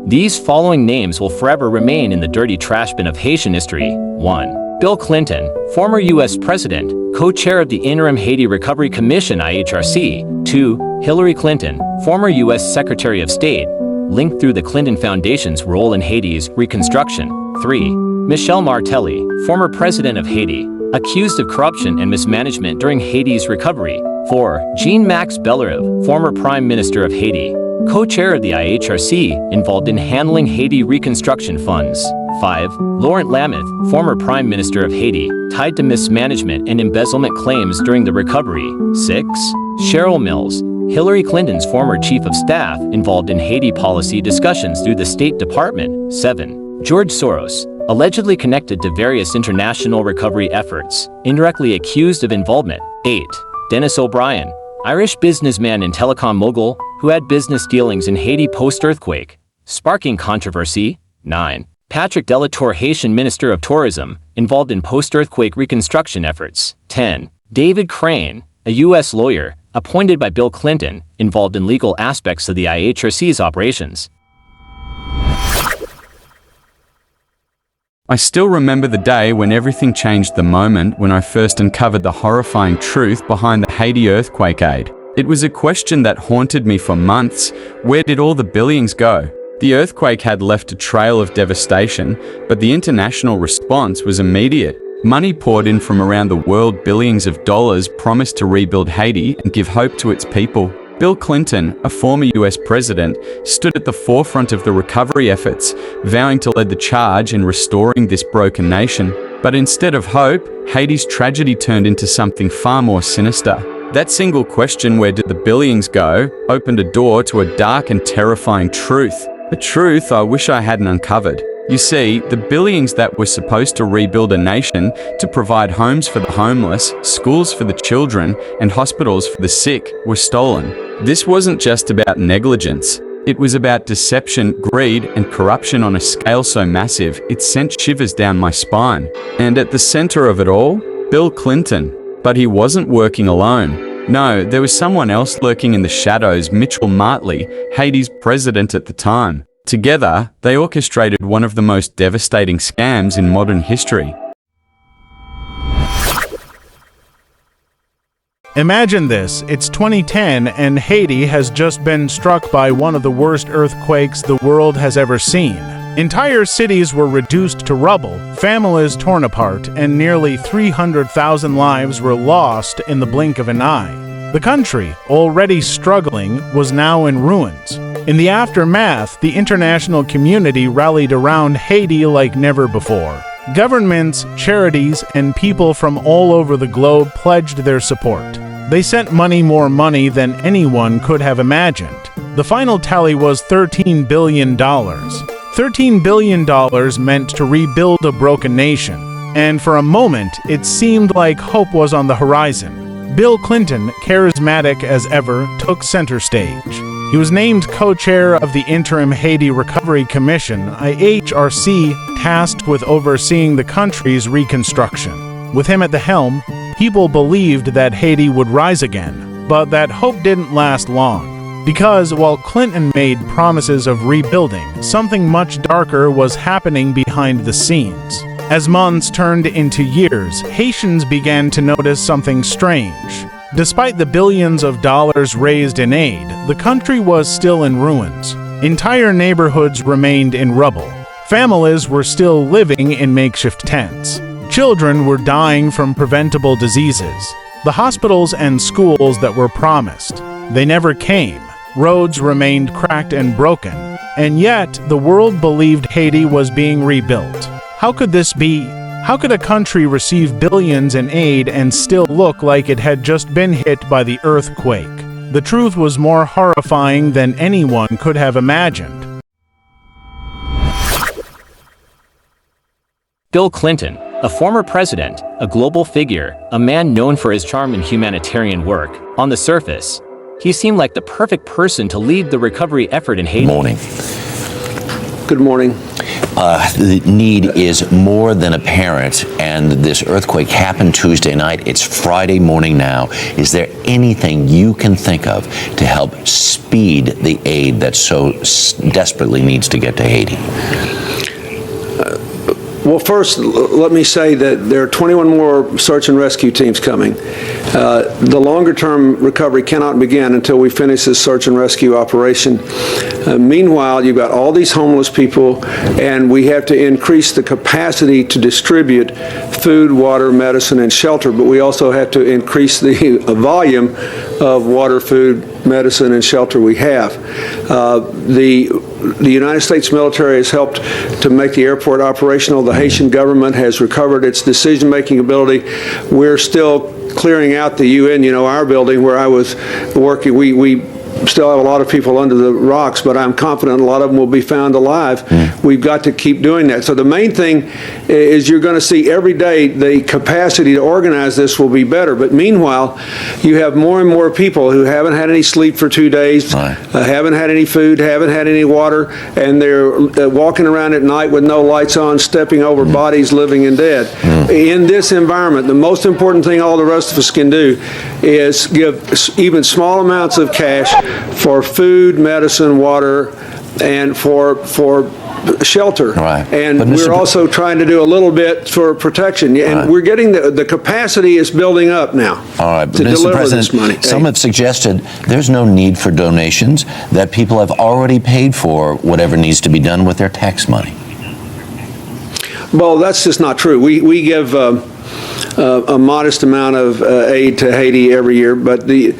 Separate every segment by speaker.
Speaker 1: These following names will forever remain in the dirty trash bin of Haitian history. 1. Bill Clinton, former U.S. President, co-chair of the Interim Haiti Recovery Commission IHRC. 2. Hillary Clinton, former U.S. Secretary of State, linked through the Clinton Foundation's role in Haiti's Reconstruction. 3. Michel Martelly, former President of Haiti, accused of corruption and mismanagement during Haiti's recovery. 4. Jean-Max Bellerobe, former Prime Minister of Haiti, co-chair of the IHRC, involved in handling Haiti reconstruction funds. 5. Laurent Lamothe, former Prime Minister of Haiti, tied to mismanagement and embezzlement claims during the recovery. 6. Cheryl Mills, Hillary Clinton's former Chief of Staff, involved in Haiti policy discussions through the State Department. 7. George Soros, allegedly connected to various international recovery efforts, indirectly accused of involvement. 8. Dennis O'Brien, Irish businessman and telecom mogul, who had business dealings in Haiti post-earthquake, sparking controversy. 9. Patrick Delatour, Haitian Minister of Tourism, involved in post-earthquake reconstruction efforts. 10. David Crane, a U.S. lawyer, appointed by Bill Clinton, involved in legal aspects of the IHRC's operations.
Speaker 2: I still remember the day when everything changed, the moment when I first uncovered the horrifying truth behind the Haiti earthquake aid. It was a question that haunted me for months. Where did all the billions go? The earthquake had left a trail of devastation, but the international response was immediate. Money poured in from around the world, billions of dollars promised to rebuild Haiti and give hope to its people. Bill Clinton, a former US president, stood at the forefront of the recovery efforts, vowing to lead the charge in restoring this broken nation. But instead of hope, Haiti's tragedy turned into something far more sinister. That single question, where did the billions go, opened a door to a dark and terrifying truth. A truth I wish I hadn't uncovered. You see, the billions that were supposed to rebuild a nation, to provide homes for the homeless, schools for the children, and hospitals for the sick, were stolen. This wasn't just about negligence. It was about deception, greed, and corruption on a scale so massive it sent shivers down my spine. And at the center of it all, Bill Clinton. But he wasn't working alone. No, there was someone else lurking in the shadows: Michel Martelly, Haiti's president at the time. Together, they orchestrated one of the most devastating scams in modern history.
Speaker 3: Imagine this, it's 2010 and Haiti has just been struck by one of the worst earthquakes the world has ever seen. Entire cities were reduced to rubble, families torn apart, and nearly 300,000 lives were lost in the blink of an eye. The country, already struggling, was now in ruins. In the aftermath, the international community rallied around Haiti like never before. Governments, charities, and people from all over the globe pledged their support. They sent more money than anyone could have imagined. The final tally was $13 billion. $13 billion meant to rebuild a broken nation. And for a moment, it seemed like hope was on the horizon. Bill Clinton, charismatic as ever, took center stage. He was named co-chair of the Interim Haiti Recovery Commission, IHRC, tasked with overseeing the country's reconstruction. With him at the helm, people believed that Haiti would rise again, but that hope didn't last long. Because while Clinton made promises of rebuilding, something much darker was happening behind the scenes. As months turned into years, Haitians began to notice something strange. Despite the billions of dollars raised in aid, the country was still in ruins. Entire neighborhoods remained in rubble. Families were still living in makeshift tents. Children were dying from preventable diseases. The hospitals and schools that were promised, they never came. Roads remained cracked and broken. And yet, the world believed Haiti was being rebuilt. How could this be? How could a country receive billions in aid and still look like it had just been hit by the earthquake? The truth was more horrifying than anyone could have imagined.
Speaker 1: Bill Clinton, a former president, a global figure, a man known for his charm and humanitarian work. On the surface, he seemed like the perfect person to lead the recovery effort in Haiti.
Speaker 4: Morning. Good morning.
Speaker 5: The need is more than apparent, and this earthquake happened Tuesday night. It's Friday morning now. Is there anything you can think of to help speed the aid that so desperately needs to get to Haiti?
Speaker 4: Well, first, let me say that there are 21 more search and rescue teams coming. The longer-term recovery cannot begin until we finish this search and rescue operation. Meanwhile, you've got all these homeless people, and we have to increase the capacity to distribute food, water, medicine, and shelter, but we also have to increase the volume of water, food, medicine, and shelter we have. The United States military has helped to make the airport operational. The Haitian government has recovered its decision-making ability. We're still clearing out the UN, our building where I was working. We still have a lot of people under the rocks, but I'm confident a lot of them will be found alive. We've got to keep doing that. So the main thing is you're going to see every day the capacity to organize this will be better. But meanwhile, you have more and more people who haven't had any sleep for 2 days, haven't had any food, haven't had any water, and they're walking around at night with no lights on, stepping over bodies, living and dead. In this environment, the most important thing all the rest of us can do is give even small amounts of cash for food, medicine, water, and for shelter. And we're also trying to do a little bit for protection. And we're getting the capacity is building up now to deliver this money.
Speaker 5: Some have suggested there's no need for donations, that people have already paid for whatever needs to be done with their tax money.
Speaker 4: Well, that's just not true. We give a modest amount of aid to Haiti every year, but the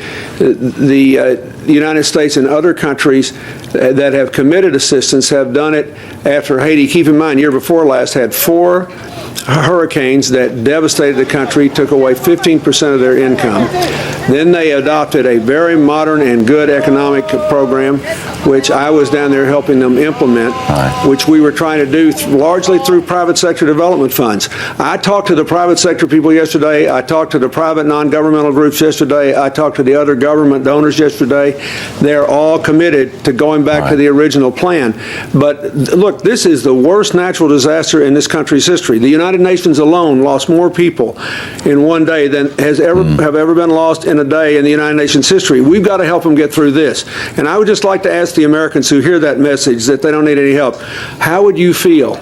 Speaker 4: United States and other countries that have committed assistance have done it after Haiti. Keep in mind, year before last had 4 hurricanes that devastated the country, took away 15% of their income. Then they adopted a very modern and good economic program, which I was down there helping them implement, which we were trying to do largely through private sector development funds. I talked to the private sector people yesterday. I talked to the private non-governmental groups yesterday. I talked to the other government donors yesterday. They're all committed to going back to the original plan. But look, this is the worst natural disaster in this country's history. The United Nations alone lost more people in one day than have ever been lost in a day in the United Nations history. We've got to help them get through this. And I would just like to ask the Americans who hear that message that they don't need any help, how would you feel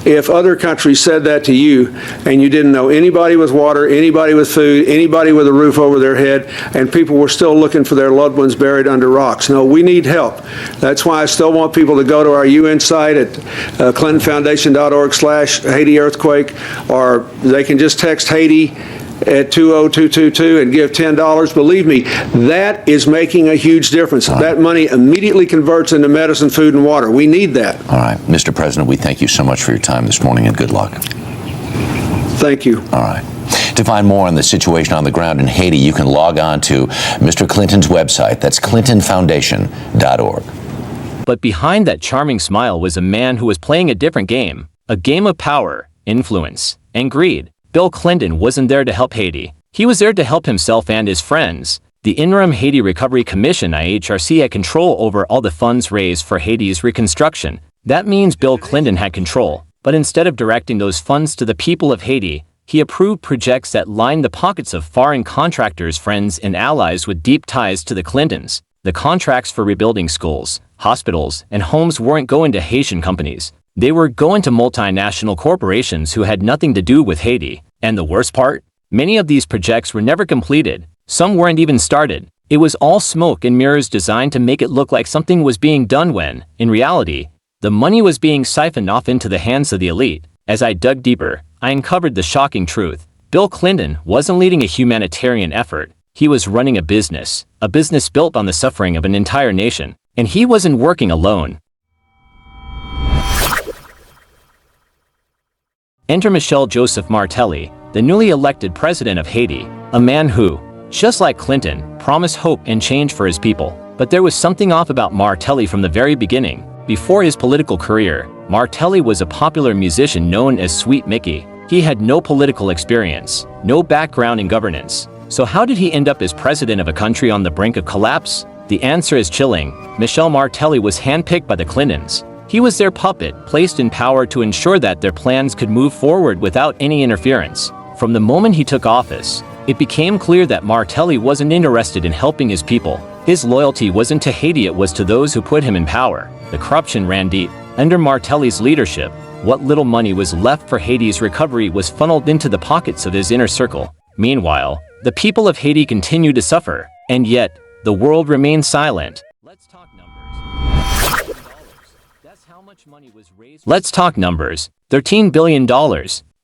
Speaker 4: if other countries said that to you and you didn't know anybody with water, anybody with food, anybody with a roof over their head, and people were still looking for their loved ones buried under rocks? No, we need help. That's why I still want people to go to our UN site at clintonfoundation.org/Haiti earthquake, or they can just text Haiti at 20222 and give $10. Believe me, that is making a huge difference. That money immediately converts into medicine, food, and water. We need that.
Speaker 5: All right. Mr. President, we thank you so much for your time this morning, and good luck.
Speaker 4: Thank you.
Speaker 5: All right. To find more on the situation on the ground in Haiti, you can log on to Mr. Clinton's website. That's clintonfoundation.org.
Speaker 1: But behind that charming smile was a man who was playing a different game, a game of power, influence, and greed. Bill Clinton wasn't there to help Haiti. He was there to help himself and his friends. The Interim Haiti Recovery Commission (IHRC) had control over all the funds raised for Haiti's reconstruction. That means Bill Clinton had control. But instead of directing those funds to the people of Haiti, he approved projects that lined the pockets of foreign contractors, friends, and allies with deep ties to the Clintons. The contracts for rebuilding schools, hospitals, and homes weren't going to Haitian companies. They were going to multinational corporations who had nothing to do with Haiti. And the worst part? Many of these projects were never completed. Some weren't even started. It was all smoke and mirrors designed to make it look like something was being done when, in reality, the money was being siphoned off into the hands of the elite. As I dug deeper, I uncovered the shocking truth. Bill Clinton wasn't leading a humanitarian effort. He was running a business built on the suffering of an entire nation. And he wasn't working alone. Enter Michel Martelly, the newly elected president of Haiti, a man who, just like Clinton, promised hope and change for his people. But there was something off about Martelly from the very beginning. Before his political career, Martelly was a popular musician known as Sweet Mickey. He had no political experience, no background in governance. So how did he end up as president of a country on the brink of collapse? The answer is chilling. Michel Martelly was handpicked by the Clintons. He was their puppet, placed in power to ensure that their plans could move forward without any interference. From the moment he took office, it became clear that Martelly wasn't interested in helping his people. His loyalty wasn't to Haiti, it was to those who put him in power. The corruption ran deep. Under Martelly's leadership, what little money was left for Haiti's recovery was funneled into the pockets of his inner circle. Meanwhile, the people of Haiti continued to suffer, and yet, the world remained silent. Let's talk numbers. That's how much money was raised. Let's talk numbers. $13 billion.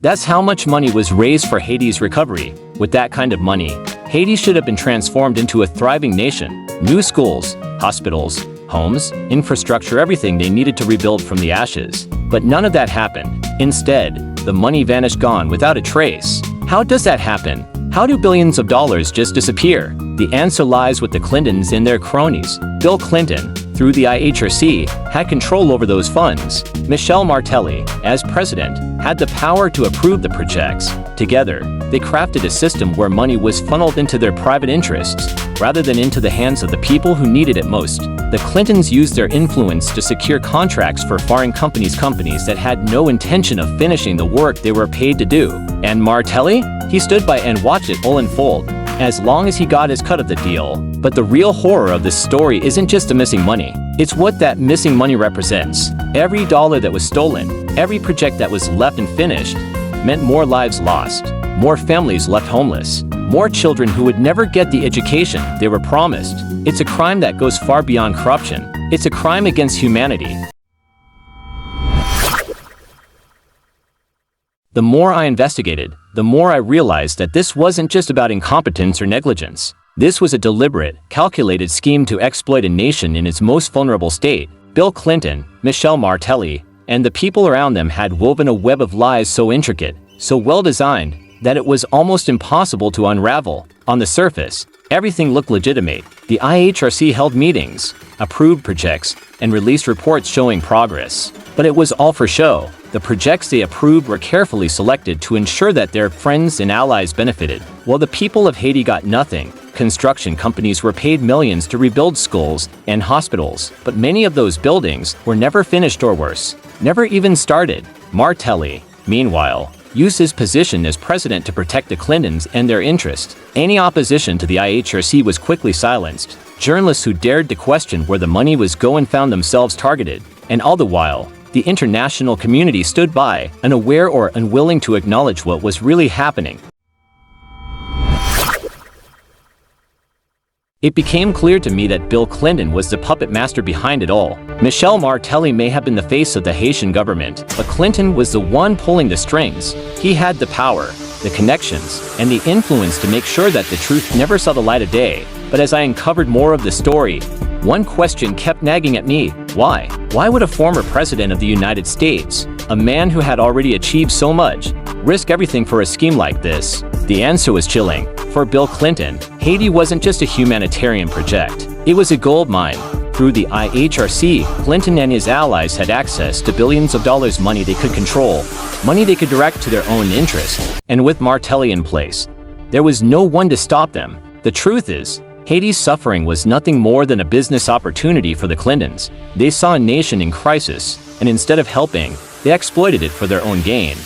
Speaker 1: That's how much money was raised for Haiti's recovery. With that kind of money, Haiti should have been transformed into a thriving nation. New schools, hospitals, homes, infrastructure, everything they needed to rebuild from the ashes. But none of that happened. Instead, the money vanished, gone without a trace. How does that happen? How do billions of dollars just disappear? The answer lies with the Clintons and their cronies. Bill Clinton, through the IHRC, had control over those funds. Michel Martelly, as president, had the power to approve the projects. Together, they crafted a system where money was funneled into their private interests, rather than into the hands of the people who needed it most. The Clintons used their influence to secure contracts for foreign companies that had no intention of finishing the work they were paid to do. And Martelly? He stood by and watched it all unfold, as long as he got his cut of the deal. But the real horror of this story isn't just the missing money. It's what that missing money represents. Every dollar that was stolen, every project that was left unfinished, meant more lives lost, more families left homeless, more children who would never get the education they were promised. It's a crime that goes far beyond corruption. It's a crime against humanity. The more I investigated, the more I realized that this wasn't just about incompetence or negligence. This was a deliberate, calculated scheme to exploit a nation in its most vulnerable state. Bill Clinton, Michel Martelly, and the people around them had woven a web of lies so intricate, so well-designed, that it was almost impossible to unravel. On the surface, everything looked legitimate. The IHRC held meetings, approved projects, and released reports showing progress. But it was all for show. The projects they approved were carefully selected to ensure that their friends and allies benefited, while the people of Haiti got nothing. Construction companies were paid millions to rebuild schools and hospitals, but many of those buildings were never finished, or worse, never even started. Martelly, meanwhile, used his position as president to protect the Clintons and their interests. Any opposition to the IHRC was quickly silenced. Journalists who dared to question where the money was going found themselves targeted, and all the while, the international community stood by, unaware or unwilling to acknowledge what was really happening. It became clear to me that Bill Clinton was the puppet master behind it all. Michel Martelly may have been the face of the Haitian government, but Clinton was the one pulling the strings. He had the power, the connections, and the influence to make sure that the truth never saw the light of day. But as I uncovered more of the story, one question kept nagging at me. Why? Why would a former president of the United States, a man who had already achieved so much, risk everything for a scheme like this? The answer was chilling. For Bill Clinton, Haiti wasn't just a humanitarian project. It was a gold mine. Through the IHRC, Clinton and his allies had access to billions of dollars, money they could control, money they could direct to their own interest. And with Martelly in place, there was no one to stop them. The truth is, Haiti's suffering was nothing more than a business opportunity for the Clintons. They saw a nation in crisis, and instead of helping, they exploited it for their own gain.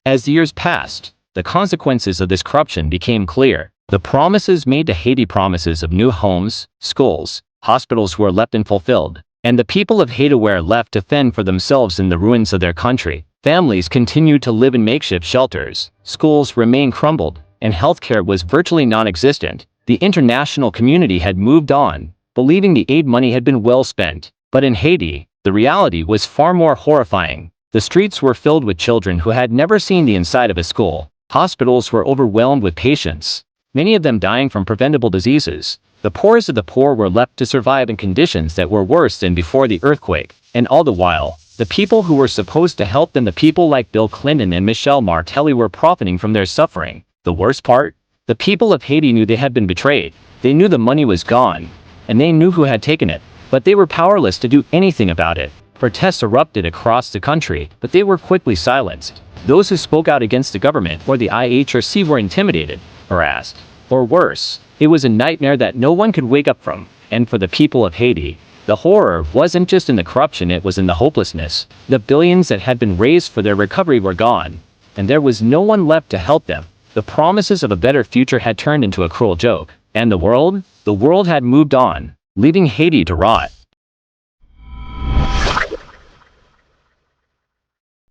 Speaker 1: As the years passed, the consequences of this corruption became clear. The promises made to Haiti, promises of new homes, schools, hospitals, were left unfulfilled, and the people of Haiti were left to fend for themselves in the ruins of their country. Families continued to live in makeshift shelters, schools remained crumbled, and healthcare was virtually non-existent. The international community had moved on, believing the aid money had been well spent. But in Haiti, the reality was far more horrifying. The streets were filled with children who had never seen the inside of a school. Hospitals were overwhelmed with patients, many of them dying from preventable diseases. The poorest of the poor were left to survive in conditions that were worse than before the earthquake. And all the while, the people who were supposed to help them, the people like Bill Clinton and Michel Martelly, were profiting from their suffering. The worst part? The people of Haiti knew they had been betrayed. They knew the money was gone, and they knew who had taken it. But they were powerless to do anything about it. Protests erupted across the country, but they were quickly silenced. Those who spoke out against the government or the IHRC were intimidated, harassed, or worse. It was a nightmare that no one could wake up from. And for the people of Haiti, the horror wasn't just in the corruption, it was in the hopelessness. The billions that had been raised for their recovery were gone, and there was no one left to help them. The promises of a better future had turned into a cruel joke. And the world had moved on, leaving Haiti to rot.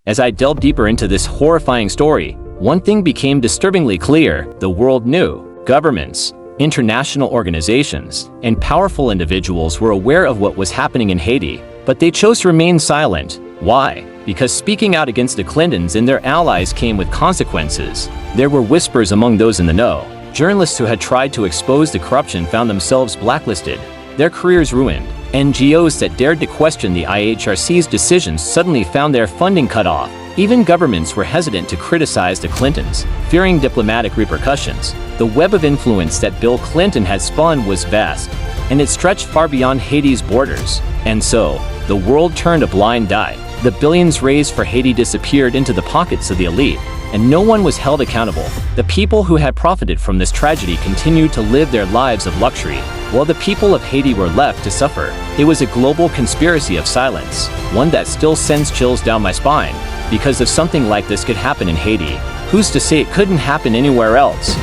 Speaker 1: As I delved deeper into this horrifying story, one thing became disturbingly clear: the world knew. Governments, international organizations, and powerful individuals were aware of what was happening in Haiti, but they chose to remain silent. Why? Because speaking out against the Clintons and their allies came with consequences. There were whispers among those in the know. Journalists who had tried to expose the corruption found themselves blacklisted, their careers ruined. NGOs that dared to question the IHRC's decisions suddenly found their funding cut off. Even governments were hesitant to criticize the Clintons, fearing diplomatic repercussions. The web of influence that Bill Clinton had spun was vast, and it stretched far beyond Haiti's borders. And so, the world turned a blind eye. The billions raised for Haiti disappeared into the pockets of the elite, and no one was held accountable. The people who had profited from this tragedy continued to live their lives of luxury, while the people of Haiti were left to suffer. It was a global conspiracy of silence, one that still sends chills down my spine. Because if something like this could happen in Haiti, who's to say it couldn't happen anywhere else?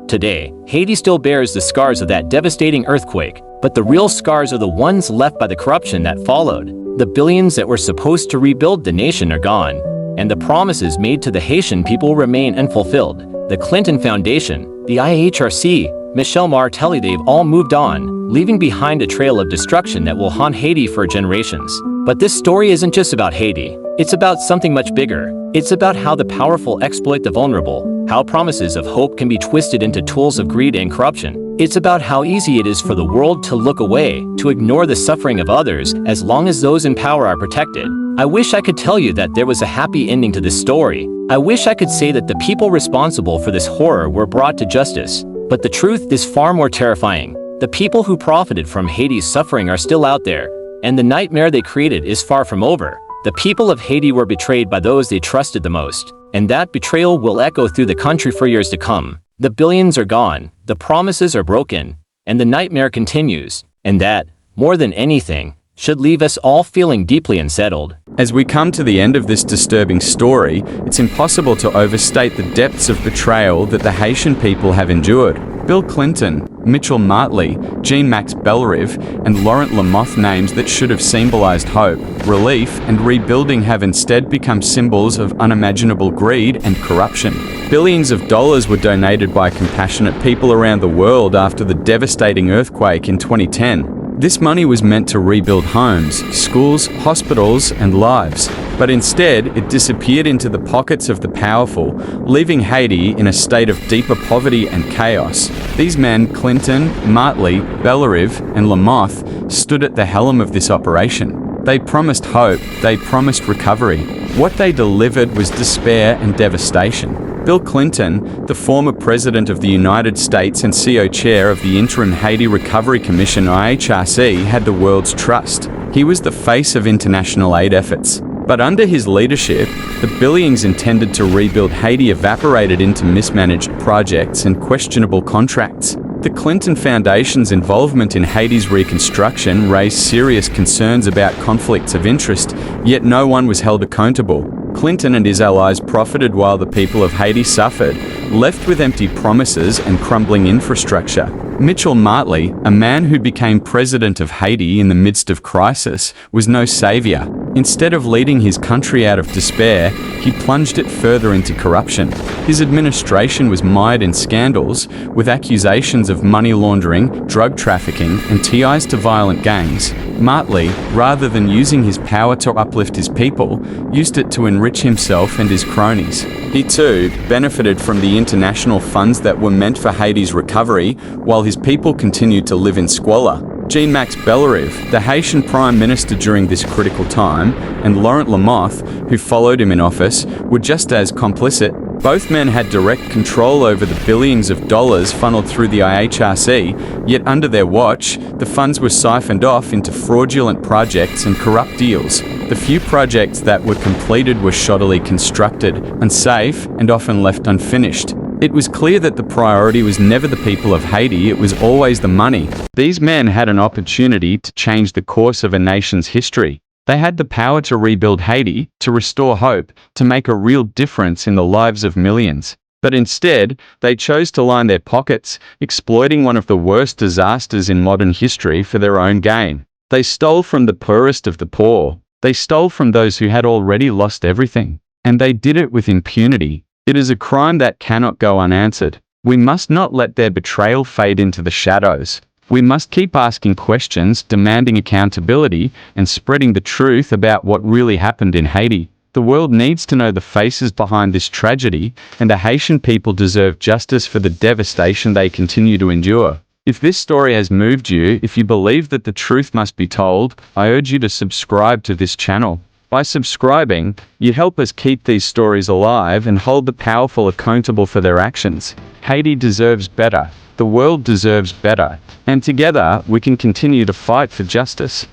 Speaker 1: Today, Haiti still bears the scars of that devastating earthquake, but the real scars are the ones left by the corruption that followed. The billions that were supposed to rebuild the nation are gone, and the promises made to the Haitian people remain unfulfilled. The Clinton Foundation, the IHRC, Michel Martelly, they've all moved on, leaving behind a trail of destruction that will haunt Haiti for generations. But this story isn't just about Haiti. It's about something much bigger. It's about how the powerful exploit the vulnerable, how promises of hope can be twisted into tools of greed and corruption. It's about how easy it is for the world to look away, to ignore the suffering of others, as long as those in power are protected. I wish I could tell you that there was a happy ending to this story. I wish I could say that the people responsible for this horror were brought to justice. But the truth is far more terrifying. The people who profited from Haiti's suffering are still out there, and the nightmare they created is far from over. The people of Haiti were betrayed by those they trusted the most, and that betrayal will echo through the country for years to come. The billions are gone, the promises are broken, and the nightmare continues. And that, more than anything, should leave us all feeling deeply unsettled.
Speaker 2: As we come to the end of this disturbing story, it's impossible to overstate the depths of betrayal that the Haitian people have endured. Bill Clinton, Michel Martelly, Jean-Max Bellerive, and Laurent Lamothe, names that should have symbolized hope, relief, and rebuilding have instead become symbols of unimaginable greed and corruption. Billions of dollars were donated by compassionate people around the world after the devastating earthquake in 2010. This money was meant to rebuild homes, schools, hospitals, and lives. But instead, it disappeared into the pockets of the powerful, leaving Haiti in a state of deeper poverty and chaos. These men, Clinton, Martelly, Bellerive, and Lamothe, stood at the helm of this operation. They promised hope, they promised recovery. What they delivered was despair and devastation. Bill Clinton, the former President of the United States and CO Chair of the Interim Haiti Recovery Commission IHRC, had the world's trust. He was the face of international aid efforts. But under his leadership, the billions intended to rebuild Haiti evaporated into mismanaged projects and questionable contracts. The Clinton Foundation's involvement in Haiti's reconstruction raised serious concerns about conflicts of interest, yet no one was held accountable. Clinton and his allies profited while the people of Haiti suffered, left with empty promises and crumbling infrastructure. Michel Martelly, a man who became president of Haiti in the midst of crisis, was no savior. Instead of leading his country out of despair, he plunged it further into corruption. His administration was mired in scandals, with accusations of money laundering, drug trafficking, and ties to violent gangs. Martelly, rather than using his power to uplift his people, used it to enrich himself and his cronies. He too benefited from the international funds that were meant for Haiti's recovery, while his people continued to live in squalor. Jean-Max Bellerive, the Haitian Prime Minister during this critical time, and Laurent Lamothe, who followed him in office, were just as complicit. Both men had direct control over the billions of dollars funneled through the IHRC, yet under their watch, the funds were siphoned off into fraudulent projects and corrupt deals. The few projects that were completed were shoddily constructed, unsafe, and often left unfinished. It was clear that the priority was never the people of Haiti, it was always the money. These men had an opportunity to change the course of a nation's history. They had the power to rebuild Haiti, to restore hope, to make a real difference in the lives of millions. But instead, they chose to line their pockets, exploiting one of the worst disasters in modern history for their own gain. They stole from the poorest of the poor. They stole from those who had already lost everything. And they did it with impunity. It is a crime that cannot go unanswered. We must not let their betrayal fade into the shadows. We must keep asking questions, demanding accountability, and spreading the truth about what really happened in Haiti. The world needs to know the faces behind this tragedy, and the Haitian people deserve justice for the devastation they continue to endure. If this story has moved you, if you believe that the truth must be told, I urge you to subscribe to this channel. By subscribing, you help us keep these stories alive and hold the powerful accountable for their actions. Haiti deserves better. The world deserves better. And together, we can continue to fight for justice.